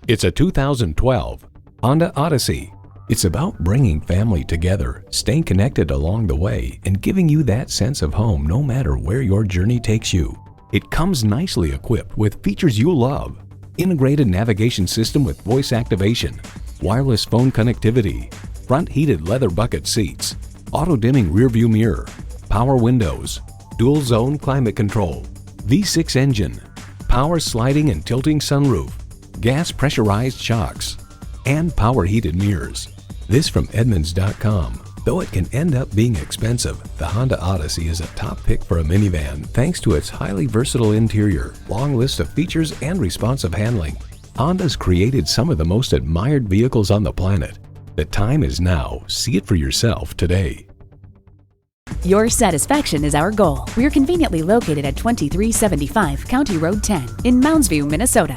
It's a 2012 Honda Odyssey. It's about bringing family together, staying connected along the way, and giving you that sense of home no matter where your journey takes you. It comes nicely equipped with features you love: integrated navigation system with voice activation, wireless phone connectivity, front heated leather bucket seats, auto-dimming rearview mirror, power windows, dual zone climate control, V6 engine, power sliding and tilting sunroof, gas pressurized shocks, and power heated mirrors. This from Edmunds.com. Though it can end up being expensive, the Honda Odyssey is a top pick for a minivan thanks to its highly versatile interior, long list of features, and responsive handling. Honda's created some of the most admired vehicles on the planet. The time is now. See it for yourself today. Your satisfaction is our goal. We're conveniently located at 2375 County Road 10 in Mounds View, Minnesota.